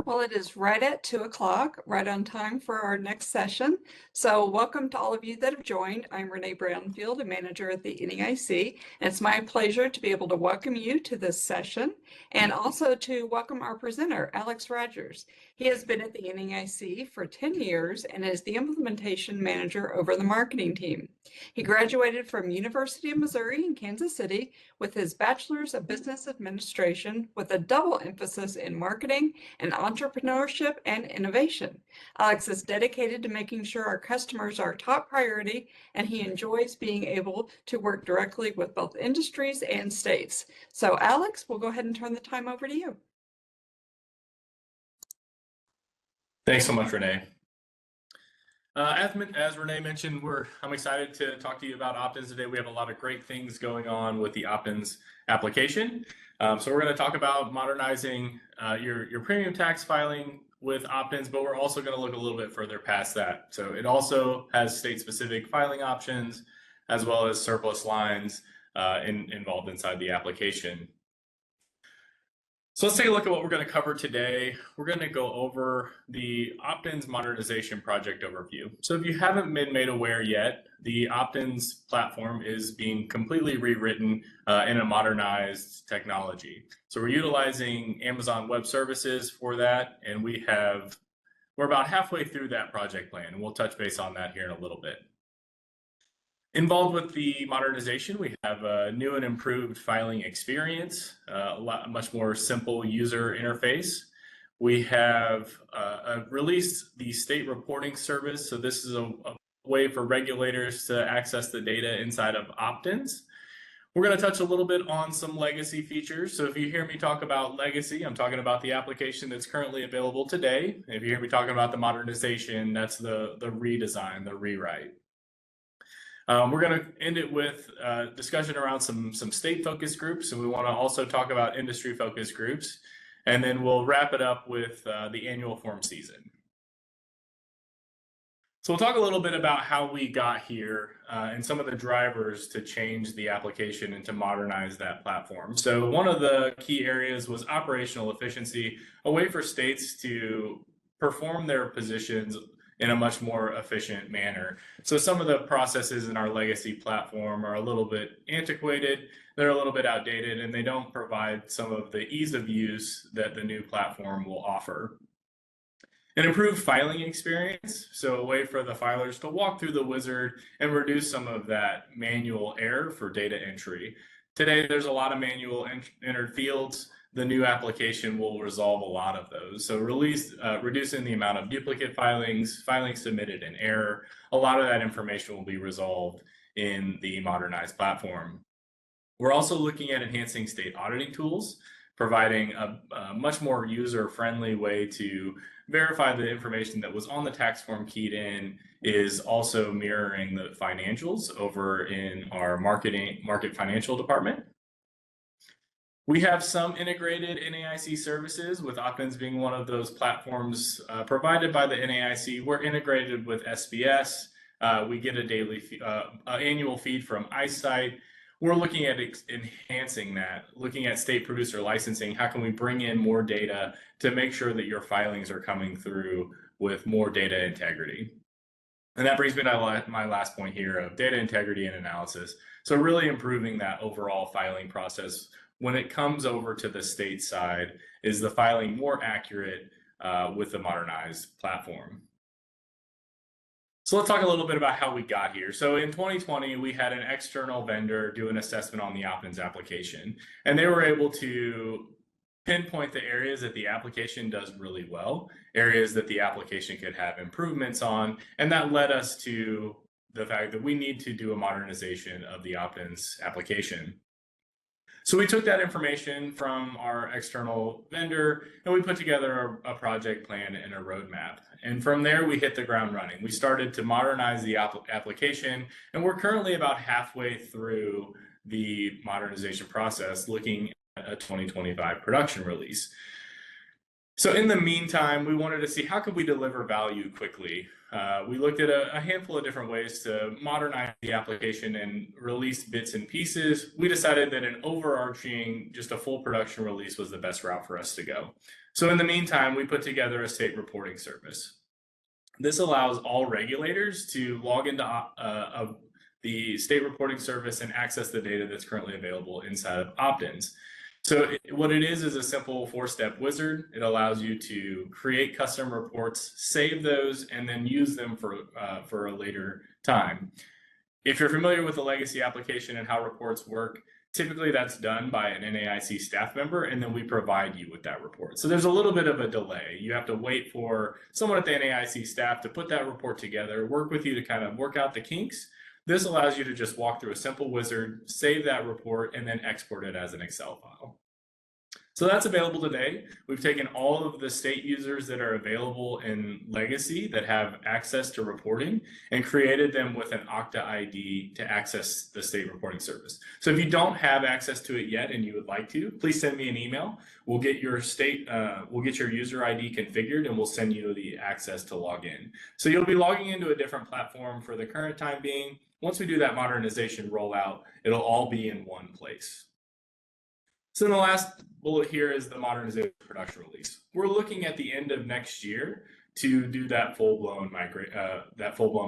Well, it is right at 2 o'clock, right on time for our next session. So welcome to all of you that have joined. I'm Renee Brownfield, a manager at the NEIC, and it's my pleasure to be able to welcome you to this session and also to welcome our presenter, Alex Rogers. He has been at the NEIC for 10 years and is the implementation manager over the marketing team. He graduated from University of Missouri in Kansas City with his Bachelor's of Business Administration with a double emphasis in marketing and entrepreneurship and innovation. Alex is dedicated to making sure our customers are top priority, and he enjoys being able to work directly with both industries and states. So Alex, we'll go ahead and turn the time over to you. Thanks so much, Renee. As Renee mentioned, I'm excited to talk to you about OPTins today. We have a lot of great things going on with the OPTins application. So we're going to talk about modernizing your premium tax filing with OPTins, but we're also going to look a little bit further past that. So it also has state-specific filing options, as well as surplus lines involved inside the application. So let's take a look at what we're going to cover today. We're going to go over the OPTins modernization project overview. So if you haven't been made aware yet, the OPTins platform is being completely rewritten in a modernized technology. So we're utilizing Amazon Web Services for that, and we're about halfway through that project plan, and we'll touch base on that here in a little bit. Involved with the modernization, we have a new and improved filing experience, a much more simple user interface. We have released the state reporting service. So this is a way for regulators to access the data inside of OPTins. We're going to touch a little bit on some legacy features. So if you hear me talk about legacy, I'm talking about the application that's currently available today. If you hear me talking about the modernization, that's the redesign, the rewrite. We're going to end it with discussion around some state focus groups, and we want to also talk about industry focus groups, and then we'll wrap it up with the annual form season. So we'll talk a little bit about how we got here and some of the drivers to change the application and to modernize that platform. So one of the key areas was operational efficiency, a way for states to perform their positions in a much more efficient manner. So some of the processes in our legacy platform are a little bit antiquated, they're a little bit outdated, and they don't provide some of the ease of use that the new platform will offer. An improved filing experience, so a way for the filers to walk through the wizard and reduce some of that manual error for data entry. Today, there's a lot of manual entered fields. The new application will resolve a lot of those. So reducing the amount of duplicate filings submitted in error, a lot of that information will be resolved in the modernized platform. We're also looking at enhancing state auditing tools, providing a much more user-friendly way to verify the information that was on the tax form keyed in is also mirroring the financials over in our market financial department. We have some integrated NAIC services, with OPTins being one of those platforms provided by the NAIC. We're integrated with SBS. We get a daily annual feed from iSight. We're looking at enhancing that, looking at state producer licensing. How can we bring in more data to make sure that your filings are coming through with more data integrity? And that brings me to my last point here of data integrity and analysis. So really improving that overall filing process. When it comes over to the state side, is the filing more accurate with the modernized platform? So let's talk a little bit about how we got here. So in 2020, we had an external vendor do an assessment on the OPTins application, and they were able to pinpoint the areas that the application does really well, areas that the application could have improvements on, and that led us to the fact that we need to do a modernization of the OPTins application. So we took that information from our external vendor and we put together a project plan and a roadmap. And from there, we hit the ground running. We started to modernize the application, and we're currently about halfway through the modernization process, looking at a 2025 production release. So in the meantime, we wanted to see how could we deliver value quickly. We looked at a handful of different ways to modernize the application and release bits and pieces. We decided that an overarching, just a full production release was the best route for us to go. So in the meantime, we put together a state reporting service. This allows all regulators to log into the state reporting service and access the data that's currently available inside of OPTins. So what it is a simple 4-step wizard. It allows you to create custom reports, save those, and then use them for a later time. If you're familiar with the legacy application and how reports work, typically that's done by an NAIC staff member, and then we provide you with that report. So there's a little bit of a delay. You have to wait for someone at the NAIC staff to put that report together, work with you to kind of work out the kinks. This allows you to just walk through a simple wizard, save that report, and then export it as an Excel file. So that's available today. We've taken all of the state users that are available in Legacy that have access to reporting and created them with an Okta ID to access the state reporting service. So if you don't have access to it yet and you would like to, please send me an email. We'll get your user ID configured and we'll send you the access to log in. So you'll be logging into a different platform for the current time being. Once we do that modernization rollout, it'll all be in one place. So the last bullet here is the modernization production release. We're looking at the end of next year to do that full-blown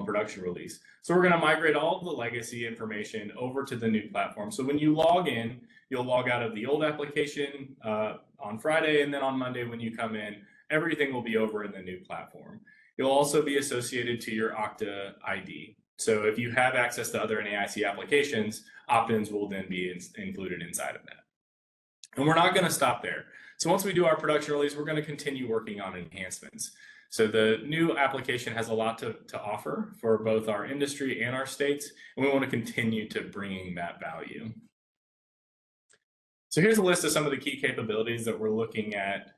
production release. So we're going to migrate all of the legacy information over to the new platform. So when you log in, you'll log out of the old application on Friday, and then on Monday when you come in, everything will be over in the new platform. You'll also be associated to your Okta ID. So if you have access to other NAIC applications, opt-ins will then be included inside of that. And we're not going to stop there. So once we do our production release, we're going to continue working on enhancements. So the new application has a lot to offer for both our industry and our states, and we want to continue to bringing that value. So here's a list of some of the key capabilities that we're looking at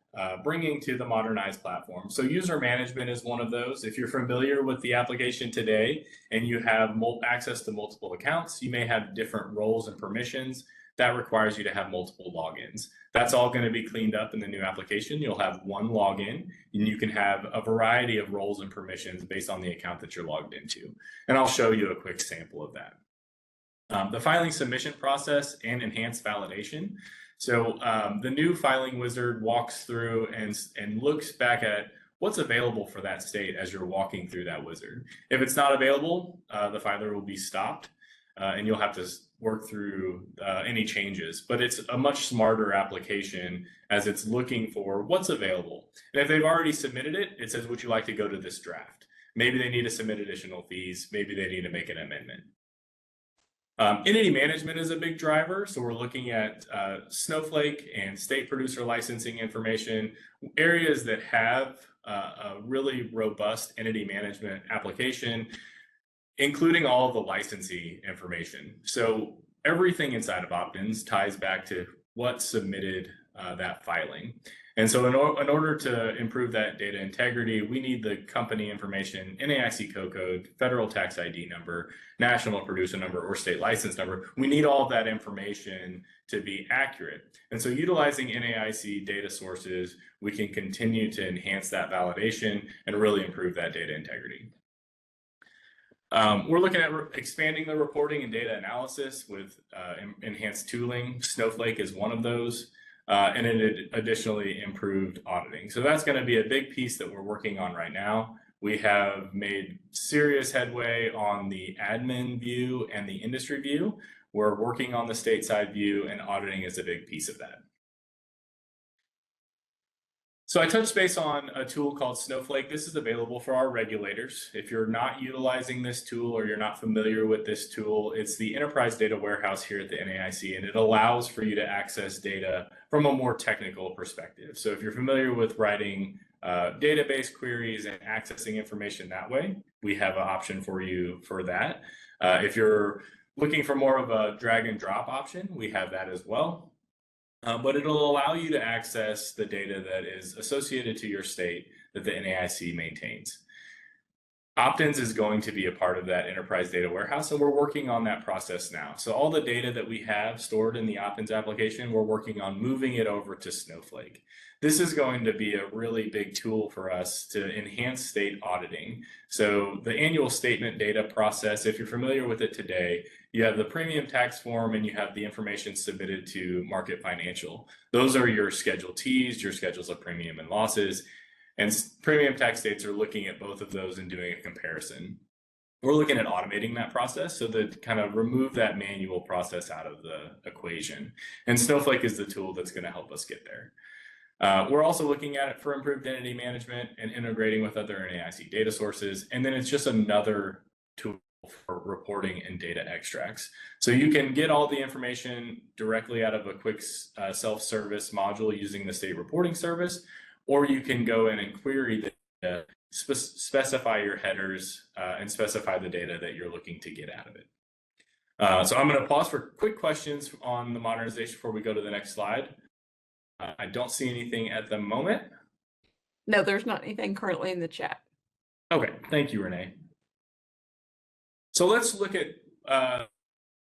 bringing to the Modernize platform. So user management is one of those. If you're familiar with the application today and you have access to multiple accounts, you may have different roles and permissions. That requires you to have multiple logins. That's all going to be cleaned up in the new application. You'll have one login, and you can have a variety of roles and permissions based on the account that you're logged into. And I'll show you a quick sample of that. The filing submission process and enhanced validation. So the new filing wizard walks through and looks back at what's available for that state as you're walking through that wizard. If it's not available, the filer will be stopped, and you'll have to work through any changes, but it's a much smarter application as it's looking for what's available. And if they've already submitted it, it says, would you like to go to this draft? Maybe they need to submit additional fees. Maybe they need to make an amendment. Entity management is a big driver. So we're looking at Snowflake and state producer licensing information, areas that have a really robust entity management application, including all of the licensee information. So everything inside of opt-ins ties back to what submitted that filing. And so in order to improve that data integrity, we need the company information, NAIC code, federal tax ID number, national producer number, or state license number. We need all of that information to be accurate. And so utilizing NAIC data sources, we can continue to enhance that validation and really improve that data integrity. We're looking at expanding the reporting and data analysis with enhanced tooling. Snowflake is one of those, and it additionally improved auditing. So that's going to be a big piece that we're working on right now. We have made serious headway on the admin view and the industry view. We're working on the stateside view, and auditing is a big piece of that. So I touched base on a tool called Snowflake. This is available for our regulators. If you're not utilizing this tool or you're not familiar with this tool, it's the enterprise data warehouse here at the NAIC, and it allows for you to access data from a more technical perspective. So if you're familiar with writing database queries and accessing information that way, we have an option for you for that. If you're looking for more of a drag and drop option, we have that as well. But it'll allow you to access the data that is associated to your state that the NAIC maintains. OPTins is going to be a part of that enterprise data warehouse, and we're working on that process now. So all the data that we have stored in the OPTins application, we're working on moving it over to Snowflake. This is going to be a really big tool for us to enhance state auditing. So the annual statement data process, if you're familiar with it today, you have the premium tax form and you have the information submitted to Market Financial. Those are your Schedule Ts, your schedules of premium and losses. And premium tax states are looking at both of those and doing a comparison. We're looking at automating that process so that kind of remove that manual process out of the equation. And Snowflake is the tool that's going to help us get there. We're also looking at it for improved entity management and integrating with other NAIC data sources. And then it's just another tool for reporting and data extracts. So you can get all the information directly out of a quick self-service module using the state reporting service, or you can go in and query the data, specify your headers, and specify the data that you're looking to get out of it. So I'm going to pause for quick questions on the modernization before we go to the next slide. I don't see anything at the moment. No, there's not anything currently in the chat. Okay, thank you, Renee. So let's look at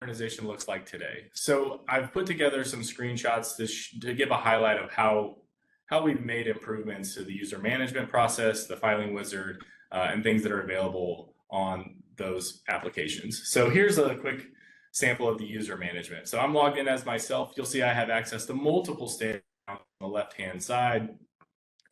modernization looks like today. So I've put together some screenshots to give a highlight of how we've made improvements to the user management process, the filing wizard, and things that are available on those applications. So here's a quick sample of the user management. So I'm logged in as myself. You'll see I have access to multiple state on the left-hand side,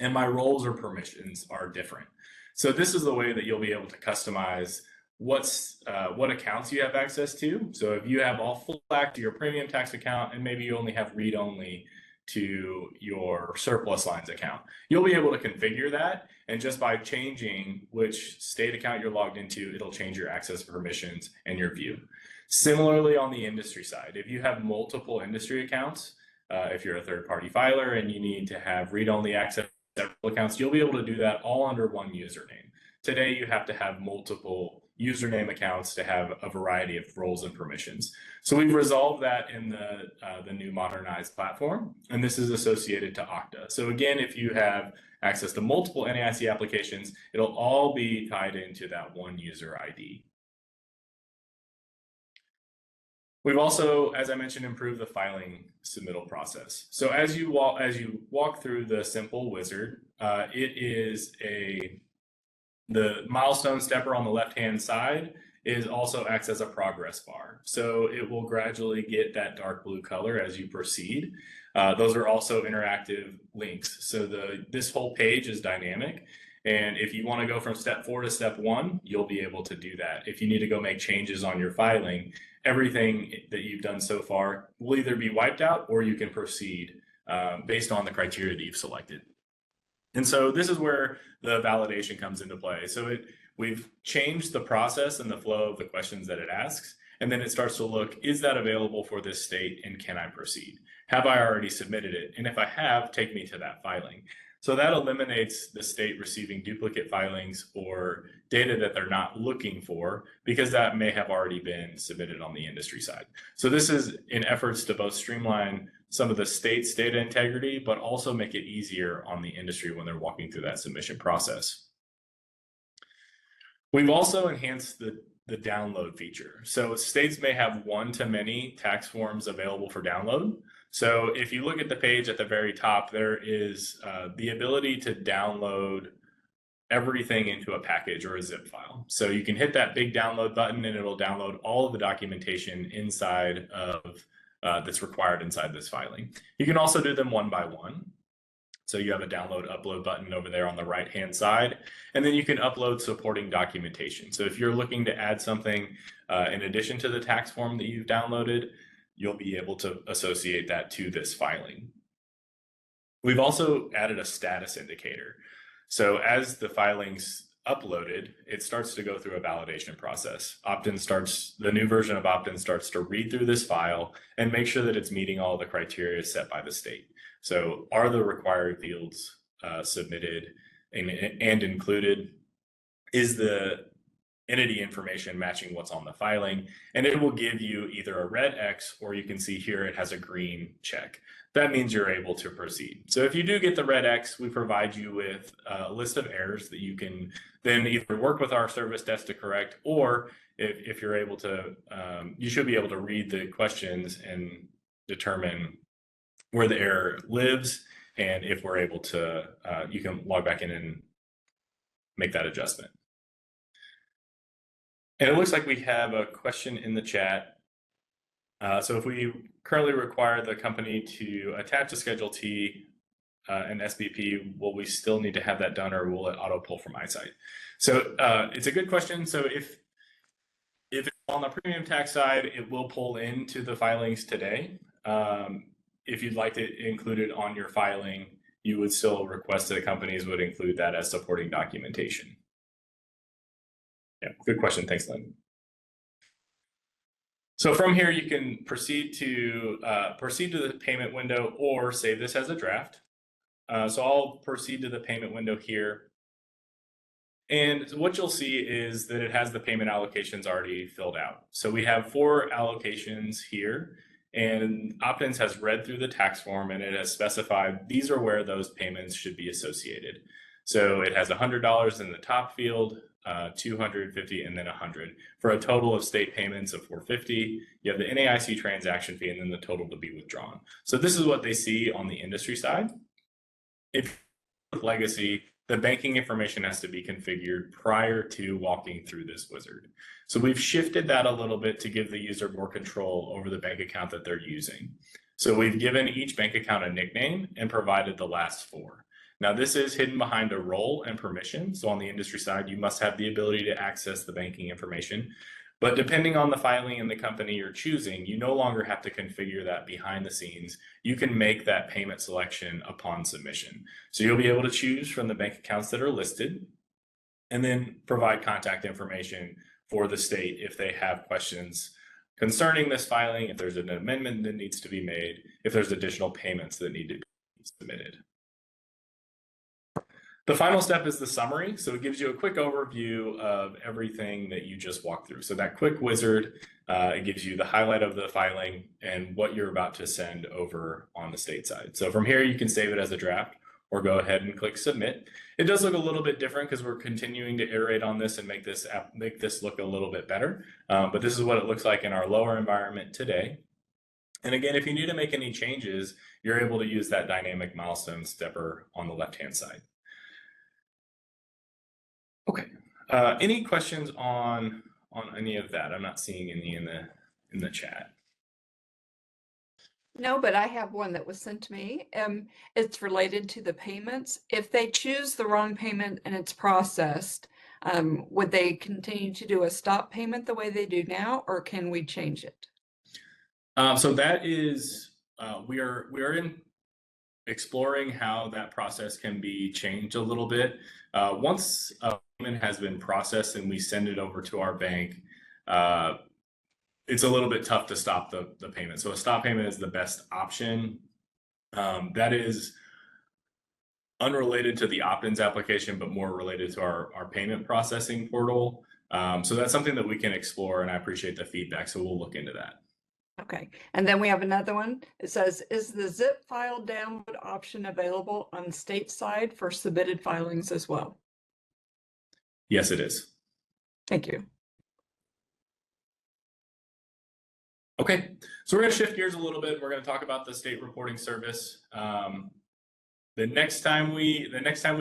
and my roles or permissions are different. So this is the way that you'll be able to customize what accounts you have access to. So if you have all full access to your premium tax account and maybe you only have read-only to your surplus lines account, you'll be able to configure that. And just by changing which state account you're logged into, it'll change your access permissions and your view. Similarly, on the industry side, if you have multiple industry accounts, if you're a third-party filer and you need to have read-only access to several accounts, you'll be able to do that all under one username. Today, you have to have multiple username accounts to have a variety of roles and permissions. So we've resolved that in the new Modernize platform, and this is associated to Okta. So again, if you have access to multiple NAIC applications, it'll all be tied into that one user ID. We've also, as I mentioned, improved the filing submittal process. So as you walk through the simple wizard, it is the milestone stepper on the left-hand side is also acts as a progress bar. So it will gradually get that dark blue color as you proceed. Those are also interactive links. So this whole page is dynamic. And if you want to go from step 4 to step 1, you'll be able to do that. If you need to go make changes on your filing, everything that you've done so far will either be wiped out or you can proceed based on the criteria that you've selected. And so this is where the validation comes into play. So we've changed the process and the flow of the questions that it asks, and then it starts to look, is that available for this state and can I proceed? Have I already submitted it? And if I have, take me to that filing. So that eliminates the state receiving duplicate filings or data that they're not looking for because that may have already been submitted on the industry side. So this is in efforts to both streamline some of the state's data integrity, but also make it easier on the industry when they're walking through that submission process. We've also enhanced the download feature. So states may have one-to-many tax forms available for download. So if you look at the page at the very top, there is the ability to download everything into a package or a zip file. So you can hit that big download button and it'll download all of the documentation inside of that's required inside this filing. You can also do them one by one. So you have a download upload button over there on the right-hand side, and then you can upload supporting documentation. So if you're looking to add something in addition to the tax form that you've downloaded, you'll be able to associate that to this filing. We've also added a status indicator. So as the filing's uploaded, it starts to go through a validation process. The new version of Opt-in starts to read through this file and make sure that it's meeting all the criteria set by the state. So are the required fields submitted and included? Is the entity information matching what's on the filing, and it will give you either a red X, or you can see here it has a green check. That means you're able to proceed. So if you do get the red X, we provide you with a list of errors that you can then either work with our service desk to correct, or if you're able to, you should be able to read the questions and determine where the error lives, and if we're able to, you can log back in and make that adjustment. And it looks like we have a question in the chat. So if we currently require the company to attach a Schedule T and SBP, will we still need to have that done, or will it auto pull from iSight? So it's a good question. So if it's on the premium tax side, it will pull into the filings today. If you'd like to include it on your filing, you would still request that companies would include that as supporting documentation. Yeah, good question. Thanks, Lynn. So from here, you can proceed to the payment window or save this as a draft. So I'll proceed to the payment window here. And what you'll see is that it has the payment allocations already filled out. So we have 4 allocations here, and OPTins has read through the tax form, and it has specified these are where those payments should be associated. So it has $100 in the top field, 250, and then 100 for a total of state payments of 450. You have the NAIC transaction fee, and then the total to be withdrawn. So this is what they see on the industry side. If with legacy, the banking information has to be configured prior to walking through this wizard. So we've shifted that a little bit to give the user more control over the bank account that they're using. So we've given each bank account a nickname and provided the last 4. Now this is hidden behind a role and permission. So on the industry side, you must have the ability to access the banking information. But depending on the filing and the company you're choosing, you no longer have to configure that behind the scenes. You can make that payment selection upon submission. So you'll be able to choose from the bank accounts that are listed, and then provide contact information for the state if they have questions concerning this filing, if there's an amendment that needs to be made, if there's additional payments that need to be submitted. The final step is the summary. So it gives you a quick overview of everything that you just walked through. So that quick wizard, it gives you the highlight of the filing and what you're about to send over on the state side. So from here, you can save it as a draft or go ahead and click submit. It does look a little bit different because we're continuing to iterate on this and make this look a little bit better. But this is what it looks like in our lower environment today. And again, if you need to make any changes, you're able to use that dynamic milestone stepper on the left-hand side. Okay. Any questions on any of that? I'm not seeing any in the chat. No, but I have one that was sent to me. It's related to the payments. If they choose the wrong payment and it's processed, would they continue to do a stop payment the way they do now, or can we change it? So that is, we are in exploring how that process can be changed a little bit. Once a payment has been processed and we send it over to our bank, it's a little bit tough to stop the payment. So a stop payment is the best option. That is unrelated to the OPTins application, but more related to our payment processing portal. So that's something that we can explore, and I appreciate the feedback. So we'll look into that. Okay, and then we have another one. It says, is the zip file download option available on state side for submitted filings as well? Yes, it is. Thank you. Okay, so we're going to shift gears a little bit. We're going to talk about the state reporting service. The next time we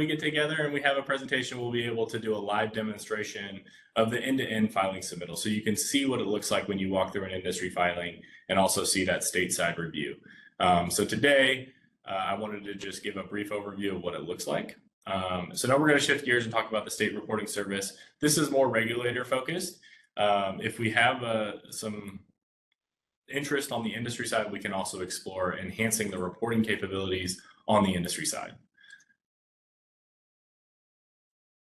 get together and we have a presentation, we'll be able to do a live demonstration of the end-to-end filing submittal. So you can see what it looks like when you walk through an industry filing and also see that stateside review. So today, I wanted to just give a brief overview of what it looks like. So now we're going to shift gears and talk about the state reporting service. This is more regulator focused. If we have some interest on the industry side, we can also explore enhancing the reporting capabilities on the industry side.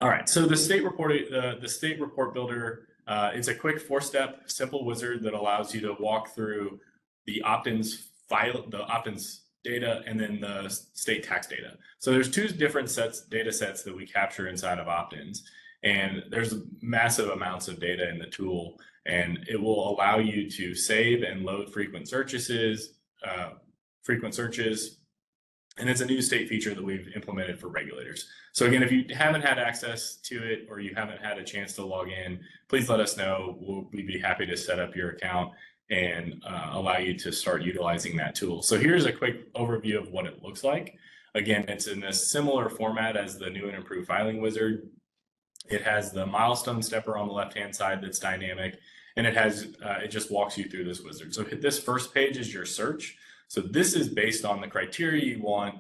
All right, so the state report builder, it's a quick 4-step simple wizard that allows you to walk through the OPTins file, the OPTins data, and then the state tax data. So there's 2 different data sets that we capture inside of OPTins. And there's massive amounts of data in the tool, and it will allow you to save and load frequent searches. And it's a new state feature that we've implemented for regulators. So again, if you haven't had access to it or you haven't had a chance to log in, please let us know. We'd be happy to set up your account and allow you to start utilizing that tool. So here's a quick overview of what it looks like. Again, it's in a similar format as the new and improved filing wizard. It has the milestone stepper on the left-hand side that's dynamic, and it has it just walks you through this wizard. So this first page is your search. So this is based on the criteria you want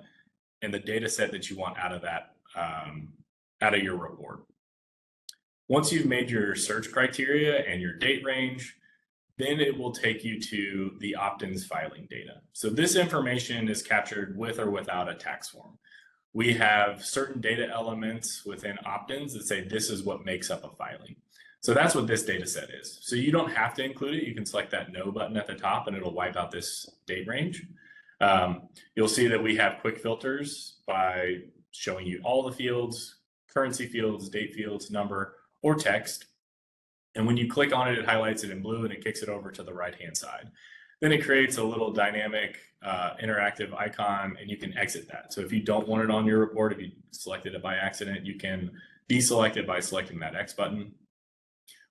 and the data set that you want out of that, out of your report. Once you've made your search criteria and your date range, then it will take you to the OPTins filing data. So this information is captured with or without a tax form. We have certain data elements within OPTins that say this is what makes up a filing. So that's what this data set is. So you don't have to include it. You can select that no button at the top and it'll wipe out this date range. You'll see that we have quick filters by showing you all the fields, currency fields, date fields, number, or text. And when you click on it, it highlights it in blue and it kicks it over to the right-hand side. Then it creates a little dynamic interactive icon and you can exit that. So if you don't want it on your report, if you selected it by accident, you can deselect it by selecting that X button.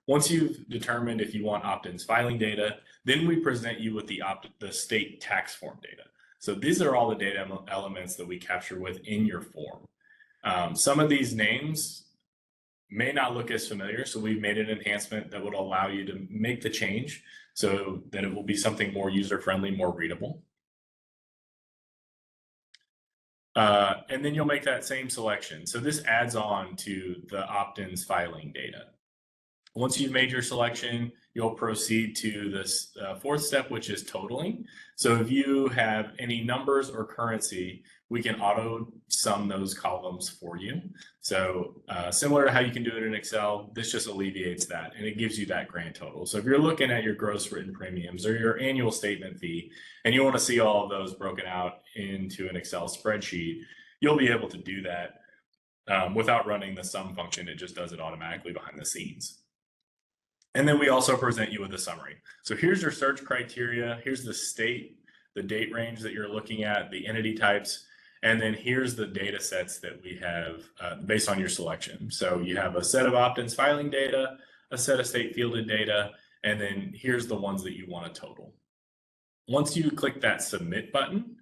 Once you've determined if you want OPTins filing data, then we present you with the state tax form data. So these are all the data elements that we capture within your form. Some of these names may not look as familiar, so we've made an enhancement that would allow you to make the change so that it will be something more user-friendly, more readable. And then you'll make that same selection. So this adds on to the OPTins filing data. Once you've made your selection, you'll proceed to this fourth step, which is totaling. So if you have any numbers or currency, we can auto sum those columns for you. So similar to how you can do it in Excel, this just alleviates that and it gives you that grand total. So if you're looking at your gross written premiums or your annual statement fee, and you want to see all of those broken out into an Excel spreadsheet, you'll be able to do that without running the sum function. It just does it automatically behind the scenes. And then we also present you with a summary. So here's your search criteria. Here's the state, the date range that you're looking at, the entity types, and then here's the data sets that we have based on your selection. So you have a set of OPTins filing data, a set of state fielded data, and then here's the ones that you want to total. Once you click that submit button,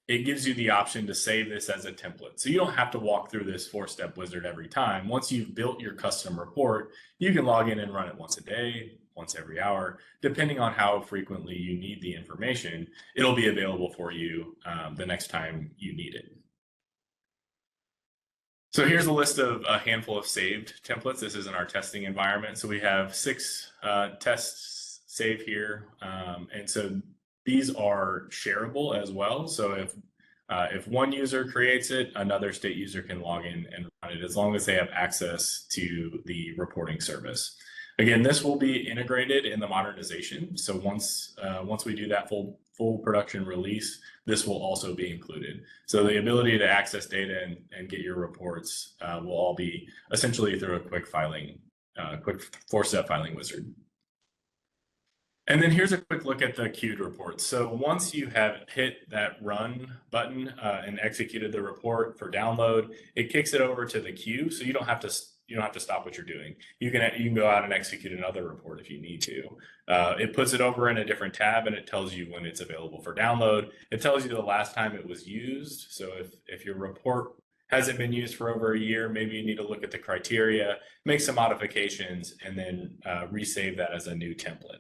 it gives you the option to save this as a template. So you don't have to walk through this 4-step wizard every time. Once you've built your custom report, you can log in and run it once a day, once every hour, depending on how frequently you need the information. It'll be available for you the next time you need it. So here's a list of a handful of saved templates. This is in our testing environment. So we have 6 tests saved here. And so these are shareable as well. So if one user creates it, another state user can log in and run it as long as they have access to the reporting service. Again, this will be integrated in the modernization. So once we do that full production release, this will also be included. So the ability to access data and get your reports will all be essentially through a quick 4-step filing wizard. And then here's a quick look at the queued reports. So once you have hit that run button and executed the report for download, it kicks it over to the queue. So you don't have to stop what you're doing. You can go out and execute another report if you need to. It puts it over in a different tab and it tells you when it's available for download. It tells you the last time it was used. So if your report hasn't been used for over a year, maybe you need to look at the criteria, make some modifications, and then resave that as a new template.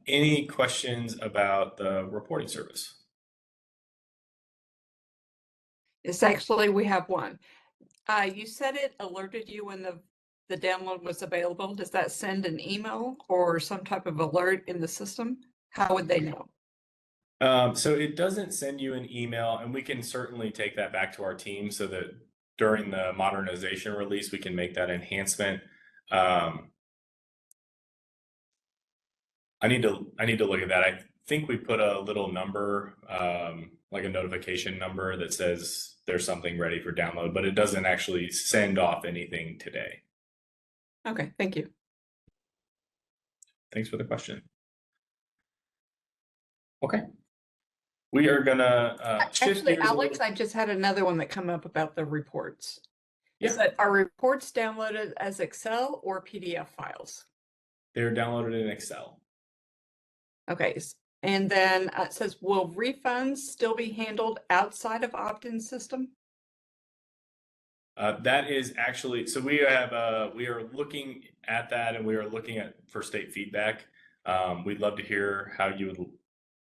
Any questions about the reporting service? It's actually, we have one. You said it alerted you when the download was available. Does that send an email or some type of alert in the system? How would they know? So it doesn't send you an email, and we can certainly take that back to our team so that during the modernization release, we can make that enhancement. I need to look at that. I think we put a little number like a notification number that says there's something ready for download, but it doesn't actually send off anything today. Okay, thank you. Thanks for the question. Okay. We are gonna shift Actually, gears a Alex, little. I just had another one that come up about the reports. Yeah. Is that are reports downloaded as Excel or PDF files? They're downloaded in Excel. Okay, and then it says, will refunds still be handled outside of opt-in system? That is actually, so we are looking at that, and we are looking at for state feedback. We'd love to hear how you would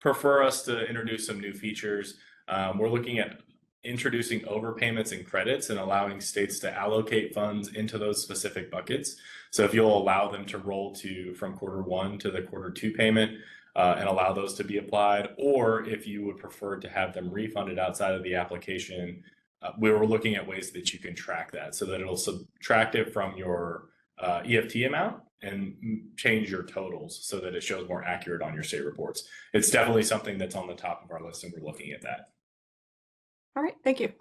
prefer us to introduce some new features. We're looking at introducing overpayments and credits and allowing states to allocate funds into those specific buckets. So if you'll allow them to roll from quarter 1 to the quarter 2 payment, and allow those to be applied, or if you would prefer to have them refunded outside of the application, we were looking at ways that you can track that so that it'll subtract it from your EFT amount and change your totals so that it shows more accurate on your state reports. It's definitely something that's on the top of our list, and we're looking at that. All right, thank you.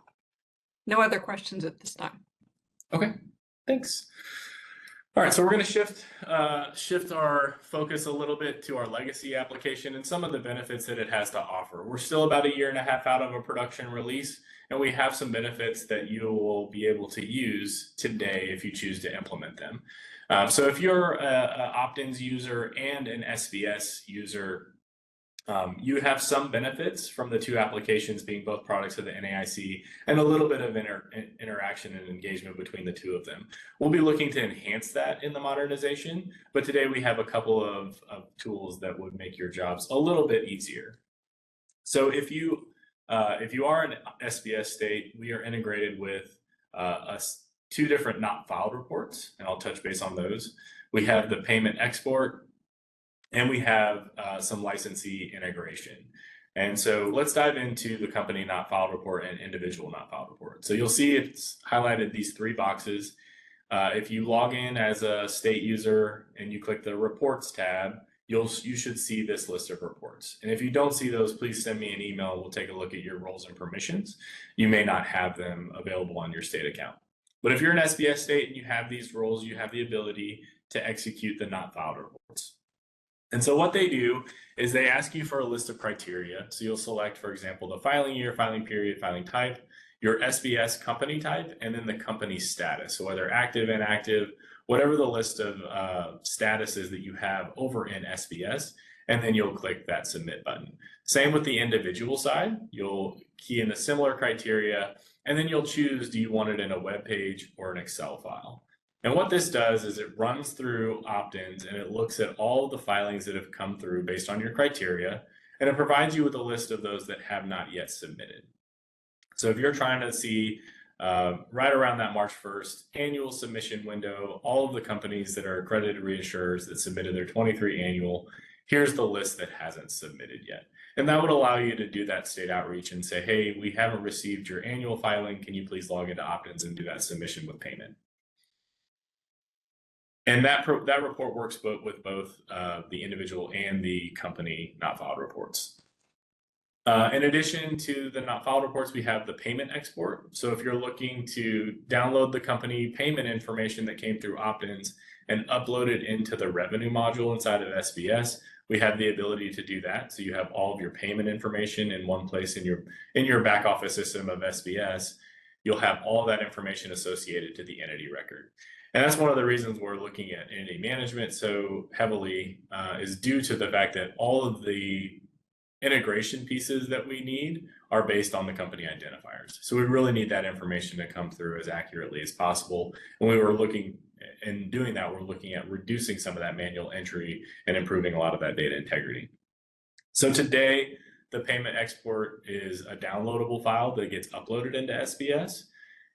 No other questions at this time. Okay, thanks. All right, so we're going to shift our focus a little bit to our legacy application and some of the benefits that it has to offer. We're still about 1.5 years out of a production release, and we have some benefits that you will be able to use today if you choose to implement them. So if you're an OPTins user and an SBS user, you have some benefits from the 2 applications being both products of the NAIC and a little bit of interaction and engagement between the 2 of them. We'll be looking to enhance that in the modernization, but today we have a couple of tools that would make your jobs a little bit easier. So if you are an SBS state, we are integrated with 2 different not filed reports, and I'll touch base on those. We have the payment export, and we have some licensee integration. And so let's dive into the company not filed report and individual not filed report. So you'll see it's highlighted these 3 boxes. If you log in as a state user and you click the reports tab, you should see this list of reports. And if you don't see those, please send me an email. We'll take a look at your roles and permissions. You may not have them available on your state account. But if you're an SBS state and you have these roles, you have the ability to execute the not filed reports. And so what they do is they ask you for a list of criteria. So you'll select, for example, the filing year, filing period, filing type, your SBS company type, and then the company status. So whether active, inactive, whatever the list of statuses that you have over in SBS, and then you'll click that submit button. Same with the individual side. You'll key in the similar criteria, and then you'll choose, do you want it in a web page or an Excel file? And what this does is it runs through opt-ins and it looks at all of the filings that have come through based on your criteria, and it provides you with a list of those that have not yet submitted. So if you're trying to see right around that March 1st annual submission window, all of the companies that are accredited reinsurers that submitted their 23 annual, here's the list that hasn't submitted yet. And that would allow you to do that state outreach and say, hey, we haven't received your annual filing. Can you please log into opt-ins and do that submission with payment? And that report works with both the individual and the company not filed reports. In addition to the not filed reports, we have the payment export. So if you're looking to download the company payment information that came through opt-ins and upload it into the revenue module inside of SBS, we have the ability to do that. So you have all of your payment information in one place in your back office system of SBS. You'll have all that information associated to the entity record. And that's one of the reasons we're looking at entity management so heavily is due to the fact that all of the integration pieces that we need are based on the company identifiers. So we really need that information to come through as accurately as possible. And we're looking at reducing some of that manual entry and improving a lot of that data integrity. So today, the payment export is a downloadable file that gets uploaded into SBS.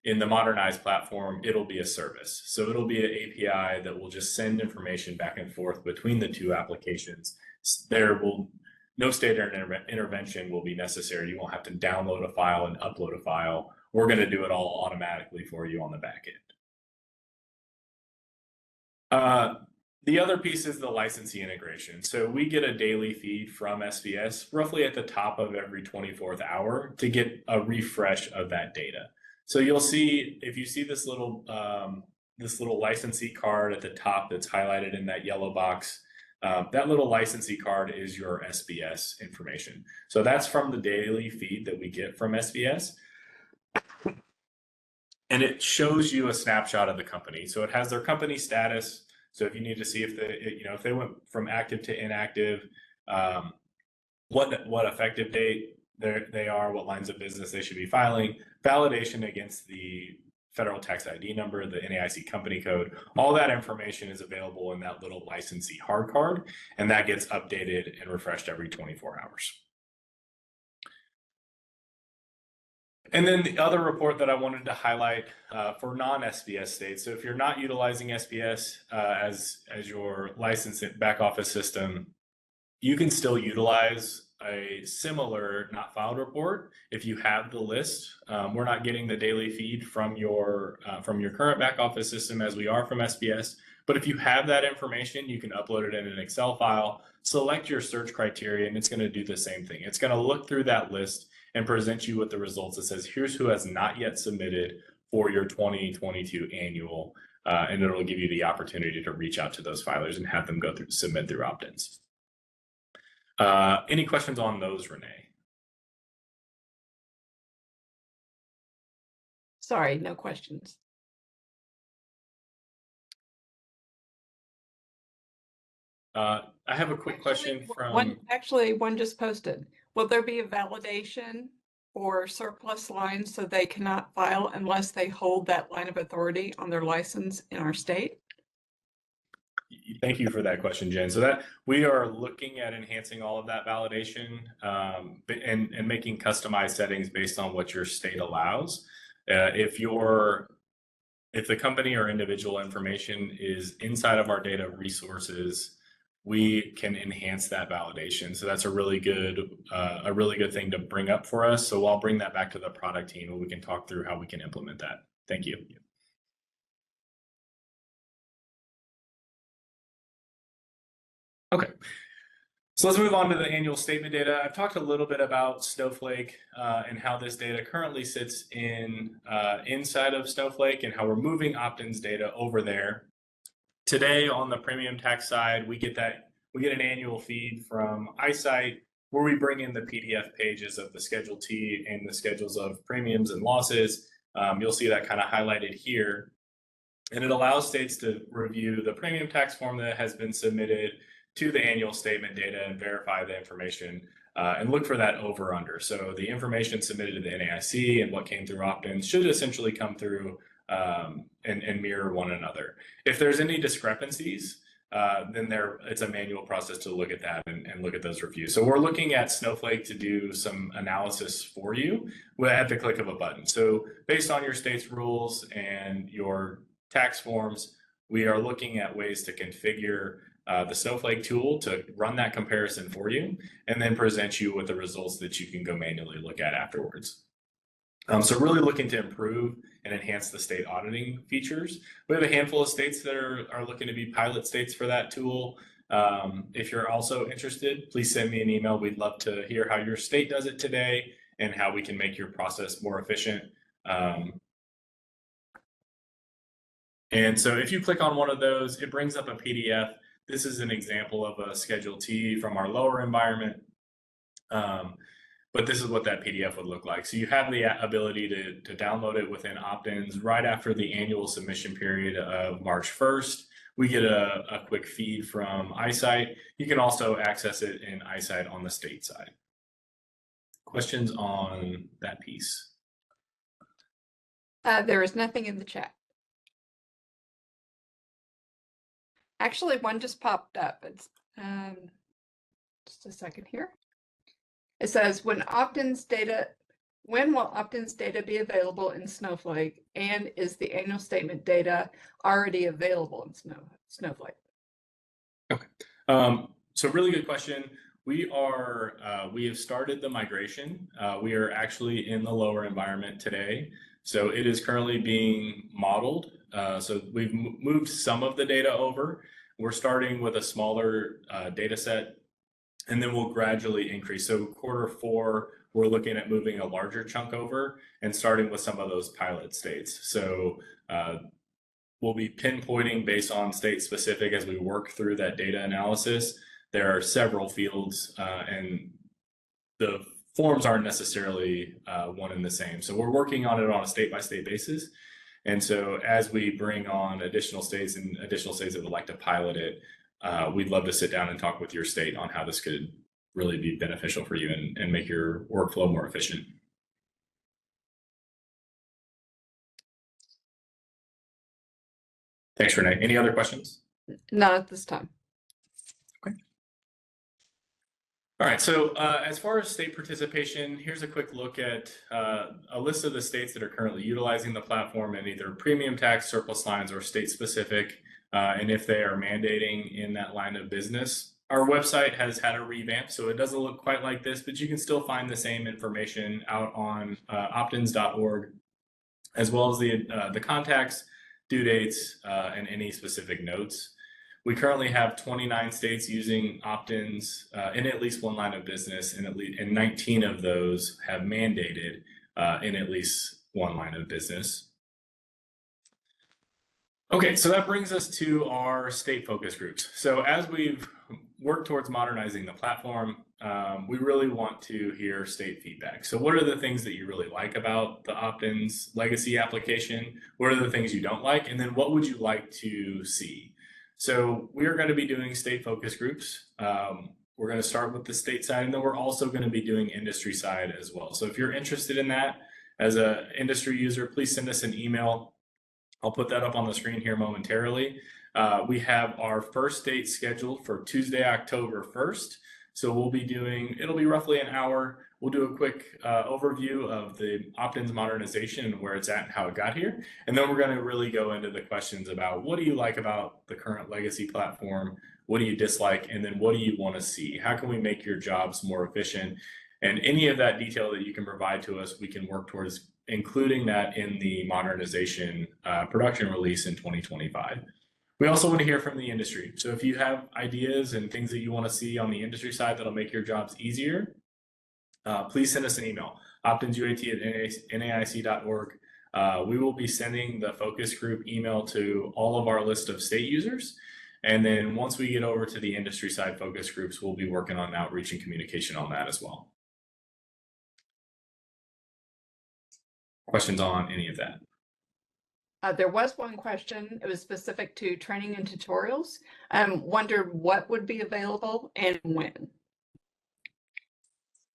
In the Modernize platform, it'll be a service. So it'll be an API that will just send information back and forth between the 2 applications. No state intervention will be necessary. You won't have to download a file and upload a file. We're going to do it all automatically for you on the back end. The other piece is the licensee integration. So we get a daily feed from SVS roughly at the top of every 24th hour to get a refresh of that data. So you'll see, if you see this little licensee card at the top that's highlighted in that yellow box, that little licensee card is your SVS information. So that's from the daily feed that we get from SVS. And it shows you a snapshot of the company. So it has their company status. So if you need to see if if they went from active to inactive, what effective date they are, what lines of business they should be filing, validation against the federal tax ID number, the NAIC company code, all that information is available in that little licensee hard card, and that gets updated and refreshed every 24 hours. And then the other report that I wanted to highlight for non-SBS states. So if you're not utilizing SBS as your licensed back office system, you can still utilize a similar not filed report if you have the list. We're not getting the daily feed from your current back office system as we are from SBS. But if you have that information, you can upload it in an Excel file, select your search criteria, and it's going to do the same thing. It's going to look through that list and present you with the results that says, here's who has not yet submitted for your 2022 annual, and it'll give you the opportunity to reach out to those filers and have them go through submit through opt-ins. Any questions on those, Renee? Sorry, no questions. I have a quick question from one just posted. Will there be a validation for surplus lines so they cannot file unless they hold that line of authority on their license in our state? Thank you for that question, Jen. So that we are looking at enhancing all of that validation and making customized settings based on what your state allows. If the company or individual information is inside of our data resources, we can enhance that validation. So that's a really good thing to bring up for us. So I'll bring that back to the product team and we can talk through how we can implement that. Thank you. Okay, so let's move on to the annual statement data. I've talked a little bit about Snowflake and how this data currently sits inside of Snowflake and how we're moving opt-ins data over there. Today on the premium tax side, we get an annual feed from iSight where we bring in the PDF pages of the Schedule T and the schedules of premiums and losses. You'll see that kind of highlighted here. And it allows states to review the premium tax form that has been submitted to the annual statement data and verify the information and look for that over under. So the information submitted to the NAIC and what came through opt-ins should essentially come through and mirror one another. If there's any discrepancies, then it's a manual process to look at that and look at those reviews. So we're looking at Snowflake to do some analysis for you at the click of a button. So based on your state's rules and your tax forms, we are looking at ways to configure the Snowflake tool to run that comparison for you and then present you with the results that you can go manually look at afterwards. So really looking to improve and enhance the state auditing features. We have a handful of states that are looking to be pilot states for that tool. If you're also interested, please send me an email. We'd love to hear how your state does it today and how we can make your process more efficient. And so if you click on one of those, it brings up a PDF. This is an example of a Schedule T from our lower environment. But this is what that PDF would look like. So you have the ability to download it within opt-ins right after the annual submission period of March 1st. We get a quick feed from iSight. You can also access it in iSight on the state side. Questions on that piece? There is nothing in the chat. Actually, one just popped up. It's just a second here. It says, when will opt-ins data be available in Snowflake, and is the annual statement data already available in Snowflake? Okay, so really good question. We have started the migration. We are actually in the lower environment today. So it is currently being modeled. So we've moved some of the data over. We're starting with a smaller data set, and then we'll gradually increase. So Q4, we're looking at moving a larger chunk over and starting with some of those pilot states. So we'll be pinpointing based on state specific as we work through that data analysis. There are several fields and the forms aren't necessarily one and the same. So we're working on it on a state-by-state basis. And so as we bring on additional states and additional states that would like to pilot it, we'd love to sit down and talk with your state on how this could really be beneficial for you and make your workflow more efficient. Thanks, Renee. Any other questions? Not at this time. Okay. All right, so as far as state participation, here's a quick look at a list of the states that are currently utilizing the platform in either premium tax, surplus lines, or state specific, and if they are mandating in that line of business. Our website has had a revamp, so it doesn't look quite like this, but you can still find the same information out on optins.org, as well as the contacts, due dates, and any specific notes. We currently have 29 states using opt-ins in at least one line of business, and 19 of those have mandated in at least one line of business. Okay, so that brings us to our state focus groups. So as we've worked towards modernizing the platform, we really want to hear state feedback. So what are the things that you really like about the opt-ins legacy application? What are the things you don't like? And then what would you like to see? So we are going to be doing state focus groups. We're going to start with the state side, and then we're also going to be doing industry side as well. So if you're interested in that as an industry user, please send us an email. I'll put that up on the screen here momentarily. We have our first date scheduled for Tuesday, October 1st. So we'll be doing, it'll be roughly an hour. We'll do a quick overview of the opt-ins modernization and where it's at and how it got here. And then we're going to really go into the questions about what do you like about the current legacy platform? What do you dislike? And then what do you want to see? How can we make your jobs more efficient? And any of that detail that you can provide to us, we can work towards including that in the modernization production release in 2025. We also want to hear from the industry. So if you have ideas and things that you want to see on the industry side that'll make your jobs easier, please send us an email, optinsuat@naic.org. We will be sending the focus group email to all of our list of state users. And then once we get over to the industry side focus groups, we'll be working on outreach and communication on that as well. Questions on any of that? There was one question. It was specific to training and tutorials. Wondered what would be available and when.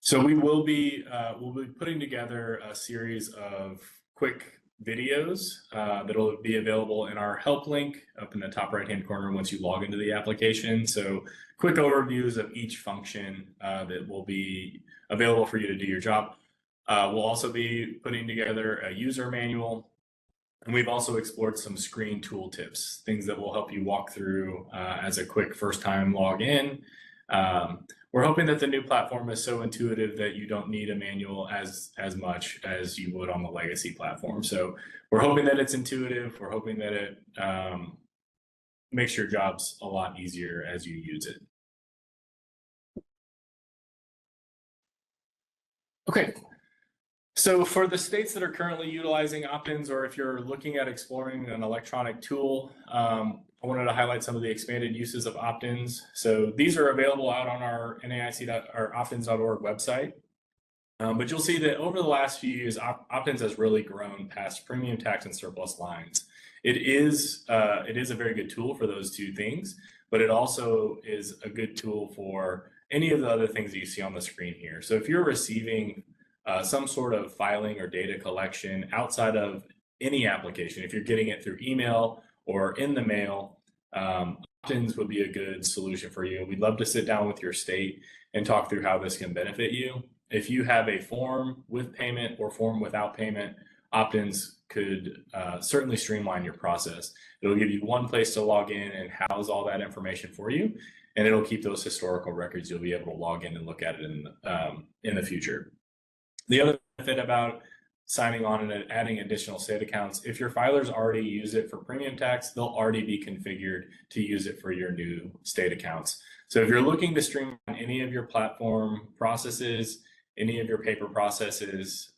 So we'll be putting together a series of quick videos that'll be available in our help link up in the top right-hand corner once you log into the application. So quick overviews of each function that will be available for you to do your job. We'll also be putting together a user manual. And we've also explored some screen tool tips, things that will help you walk through as a quick first-time login. We're hoping that the new platform is so intuitive that you don't need a manual as much as you would on the legacy platform. So we're hoping that it's intuitive. We're hoping that it makes your jobs a lot easier as you use it. Okay. So for the states that are currently utilizing opt-ins, or if you're looking at exploring an electronic tool, I wanted to highlight some of the expanded uses of opt-ins. So these are available out on our optins.org website. But you'll see that over the last few years, opt-ins has really grown past premium tax and surplus lines. It is a very good tool for those two things, but it also is a good tool for any of the other things that you see on the screen here. So if you're receiving some sort of filing or data collection outside of any application, if you're getting it through email or in the mail, opt-ins would be a good solution for you. We'd love to sit down with your state and talk through how this can benefit you. If you have a form with payment or form without payment, opt-ins could certainly streamline your process. It'll give you one place to log in and house all that information for you, and it'll keep those historical records. You'll be able to log in and look at it in the future. The other benefit about signing on and adding additional state accounts, if your filers already use it for premium tax, they'll already be configured to use it for your new state accounts. So if you're looking to streamline any of your platform processes, any of your paper processes,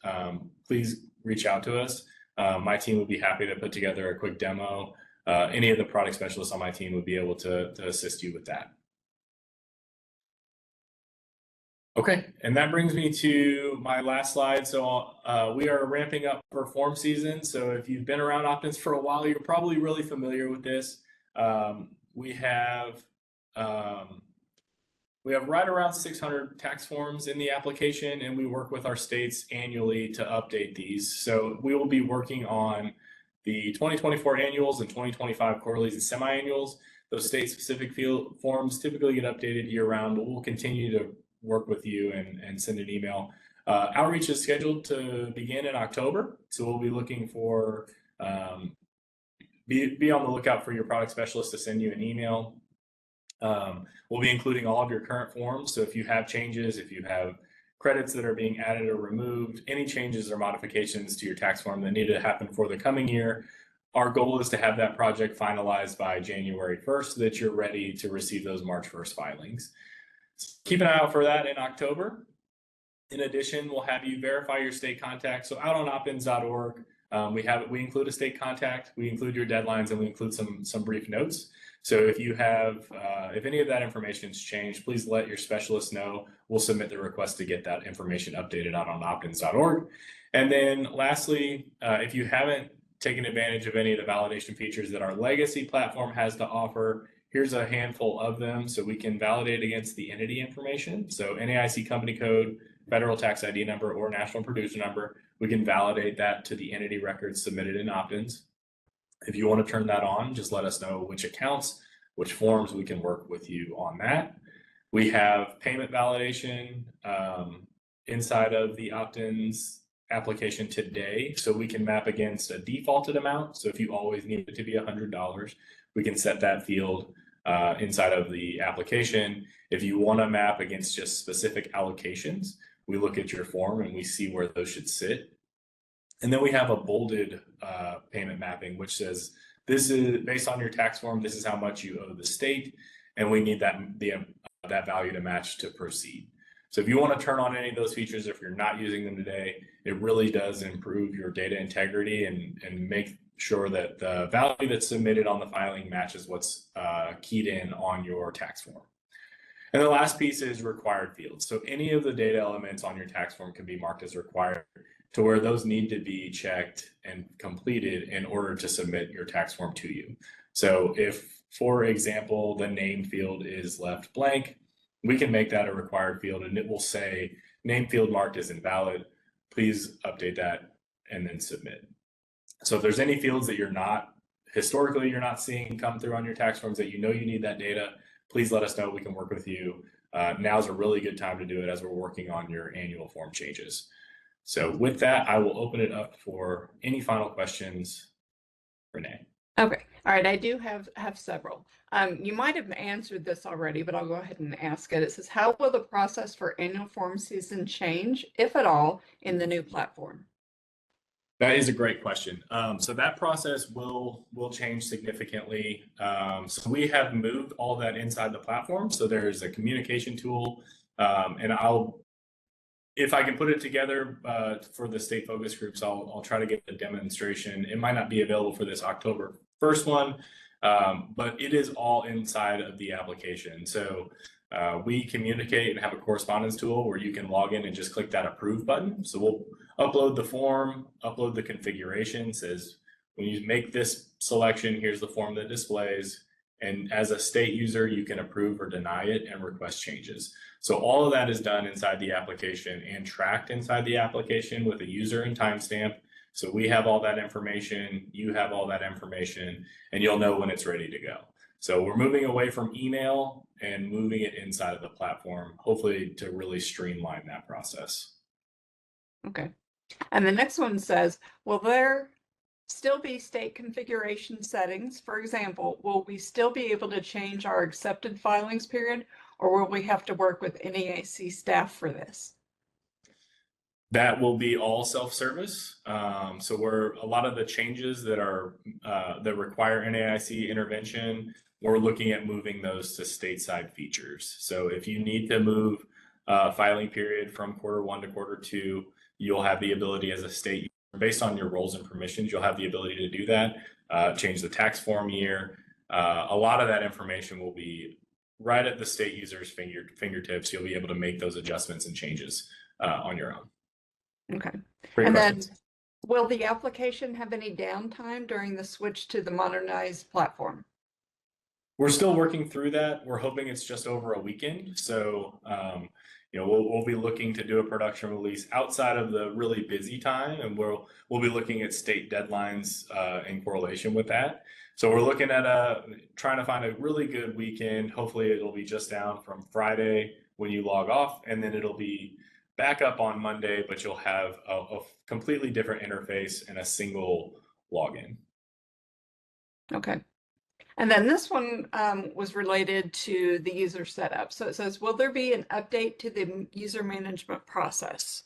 please reach out to us. My team would be happy to put together a quick demo. Any of the product specialists on my team would be able to assist you with that. Okay, and that brings me to my last slide. So we are ramping up for form season. So if you've been around OPTins for a while, you're probably really familiar with this. We have right around 600 tax forms in the application, and we work with our states annually to update these. So we will be working on the 2024 annuals and 2025 quarterlies and semi-annuals. Those state-specific field forms typically get updated year-round, but we'll continue to work with you and send an email. Outreach is scheduled to begin in October, so we'll be looking for, be on the lookout for your product specialist to send you an email. We'll be including all of your current forms, so if you have changes, if you have credits that are being added or removed, any changes or modifications to your tax form that need to happen for the coming year, our goal is to have that project finalized by January 1st so that you're ready to receive those March 1st filings. Keep an eye out for that in October. In addition, we'll have you verify your state contact. So out on optins.org, we include a state contact, we include your deadlines, and we include some brief notes. So if you have, if any of that information has changed, please let your specialist know. We'll submit the request to get that information updated out on optins.org. And then lastly, if you haven't taken advantage of any of the validation features that our legacy platform has to offer, here's a handful of them. So we can validate against the entity information. So NAIC company code, federal tax ID number, or national producer number. We can validate that to the entity records submitted in OPTins. If you want to turn that on, just let us know which accounts, which forms, we can work with you on that. We have payment validation inside of the OPTins application today. So we can map against a defaulted amount. So if you always need it to be $100, we can set that field inside of the application. If you want to map against just specific allocations, we look at your form and we see where those should sit. And then we have a bolded payment mapping, which says, this is based on your tax form, this is how much you owe the state, and we need that value to match to proceed. So if you want to turn on any of those features, if you're not using them today, it really does improve your data integrity and make sure that the value that's submitted on the filing matches what's keyed in on your tax form. And the last piece is required fields. So any of the data elements on your tax form can be marked as required, to where those need to be checked and completed in order to submit your tax form to you. So if, for example, the name field is left blank, we can make that a required field and it will say name field marked as invalid. Please update that and then submit. So if there's any fields that you're not seeing come through on your tax forms that you know you need that data, please let us know. We can work with you. Now's a really good time to do it as we're working on your annual form changes. So with that, I will open it up for any final questions. Renee. Okay. All right. I do have several. You might have answered this already, but I'll go ahead and ask it. It says, how will the process for annual form season change, if at all, in the new platform? That is a great question. So that process will change significantly. So we have moved all that inside the platform. So there's a communication tool, and if I can put it together for the state focus groups, I'll try to get the demonstration. It might not be available for this October 1st one, but it is all inside of the application. So we communicate and have a correspondence tool where you can log in and just click that approve button. So we'll upload the form, upload the configuration, says when you make this selection, here's the form that displays. And as a state user, you can approve or deny it and request changes. So all of that is done inside the application and tracked inside the application with a user and timestamp. So we have all that information, you have all that information, and you'll know when it's ready to go. So we're moving away from email and moving it inside of the platform, hopefully to really streamline that process. Okay. And the next one says, will there still be state configuration settings? For example, will we still be able to change our accepted filings period, or will we have to work with NAIC staff for this? That will be all self-service. So where a lot of the changes that are that require NAIC intervention, we're looking at moving those to stateside features. So if you need to move filing period from Q1 to Q2, you'll have the ability as a state, based on your roles and permissions, you'll have the ability to do that. Change the tax form year. A lot of that information will be right at the state user's fingertips. You'll be able to make those adjustments and changes on your own. Okay. Great And questions. then will the application have any downtime during the switch to the Modernize platform? We're still working through that. We're hoping it's just over a weekend. So, we'll be looking to do a production release outside of the really busy time, and we'll be looking at state deadlines in correlation with that. So we're looking at trying to find a really good weekend. Hopefully, it'll be just down from Friday when you log off, and then it'll be back up on Monday, but you'll have a completely different interface and a single login. Okay. And then this one was related to the user setup. So it says, will there be an update to the user management process?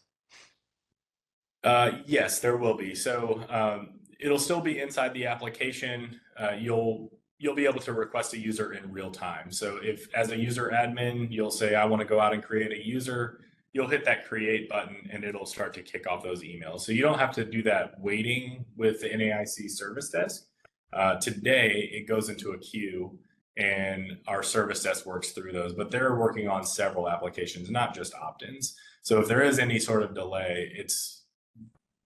Yes, there will be. So it'll still be inside the application. You'll be able to request a user in real time. So if as a user admin, you'll say, I want to go out and create a user, you'll hit that create button and it'll start to kick off those emails. So you don't have to do that waiting with the NAIC service desk. Today, it goes into a queue and our service desk works through those, but they're working on several applications, not just opt-ins. So if there is any sort of delay, it's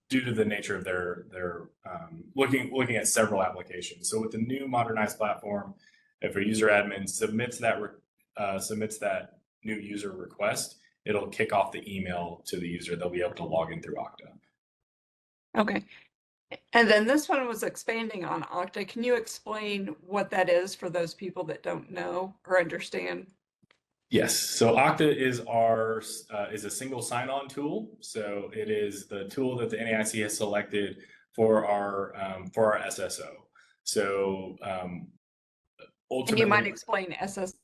due to the nature of their looking at several applications. So with the new modernized platform, if a user admin submits that new user request, it'll kick off the email to the user. They'll be able to log in through Okta. Okay. And then this one was expanding on Okta. Can you explain what that is for those people that don't know or understand? Yes. So Okta is a single sign-on tool. So it is the tool that the NAIC has selected for our SSO. So ultimately, And you might explain SS.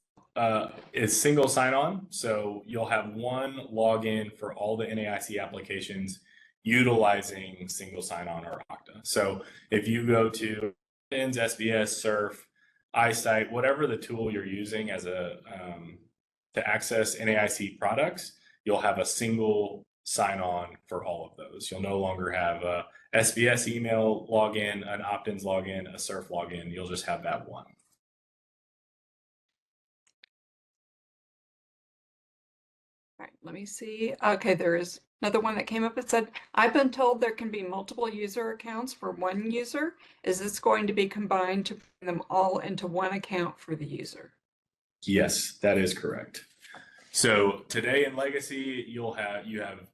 Is single sign-on. So you'll have one login for all the NAIC applications utilizing single sign-on or Okta. So if you go to OPTins, SBS, Surf, iSight, whatever the tool you're using as to access NAIC products, you'll have a single sign-on for all of those. You'll no longer have a SBS email login, an OPTins login, a Surf login. You'll just have that one. All right, let me see. Okay, there is another one that came up. It said, I've been told there can be multiple user accounts for one user. Is this going to be combined to bring them all into one account for the user? Yes, that is correct. So today in Legacy, you have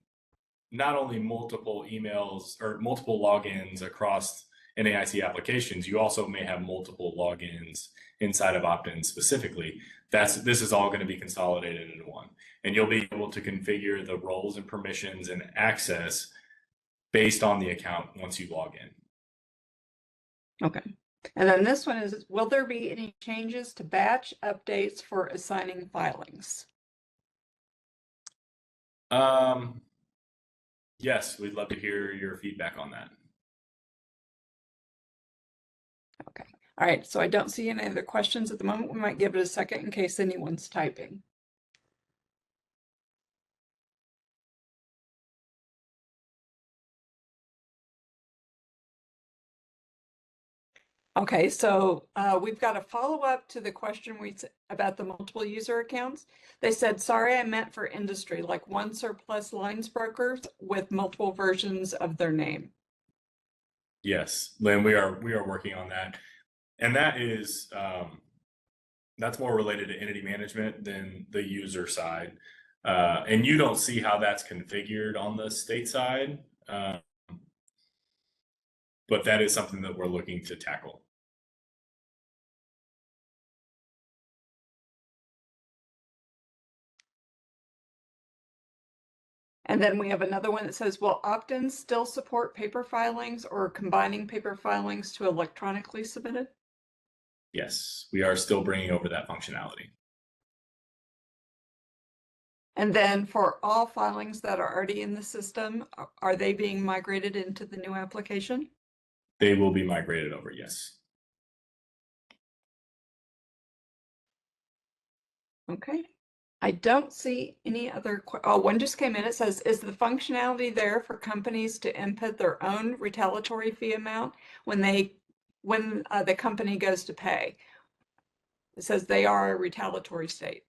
not only multiple emails or multiple logins across NAIC applications, you also may have multiple logins inside of opt-in specifically. This is all going to be consolidated into one. And you'll be able to configure the roles and permissions and access based on the account once you log in. Okay. And then this one is, will there be any changes to batch updates for assigning filings? Yes, we'd love to hear your feedback on that. Okay. All right. So I don't see any other questions at the moment. We might give it a second in case anyone's typing. Okay, so we've got a follow-up to the question about the multiple user accounts. They said, sorry, I meant for industry, like one surplus lines brokers with multiple versions of their name. Yes, Lynn, we are working on that. And that is, that's more related to entity management than the user side. And you don't see how that's configured on the state side. But that is something that we're looking to tackle. And then we have another one that says, will opt-ins still support paper filings or combining paper filings to electronically submitted? Yes, we are still bringing over that functionality. And then for all filings that are already in the system, are they being migrated into the new application? They will be migrated over, yes. Okay. I don't see any other, oh, one just came in. It says, is the functionality there for companies to input their own retaliatory fee amount when the company goes to pay? It says they are a retaliatory state.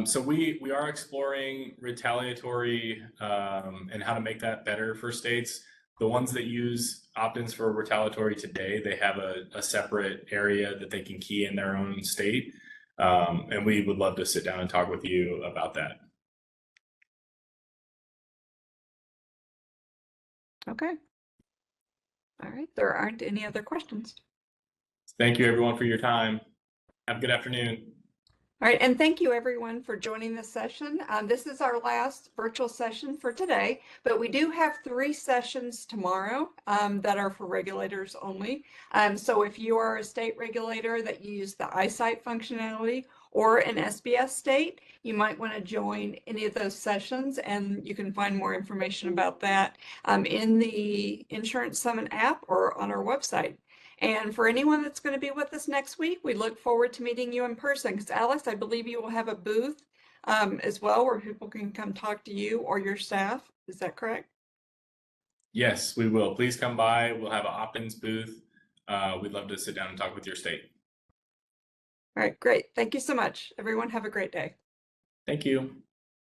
So we are exploring retaliatory and how to make that better for states. The ones that use opt-ins for retaliatory today, they have a separate area that they can key in their own state. And we would love to sit down and talk with you about that. Okay. All right. There aren't any other questions. Thank you everyone for your time. Have a good afternoon. All right, and thank you everyone for joining this session. This is our last virtual session for today, but we do have 3 sessions tomorrow that are for regulators only. So if you are a state regulator that use the eyesight functionality or an SBS state, you might want to join any of those sessions, and you can find more information about that in the Insurance Summit app or on our website. And for anyone that's going to be with us next week, we look forward to meeting you in person. Because Alex, I believe you will have a booth as well where people can come talk to you or your staff. Is that correct? Yes, we will. Please come by. We'll have an opt-ins booth. We'd love to sit down and talk with your state. All right, great. Thank you so much. Everyone have a great day. Thank you.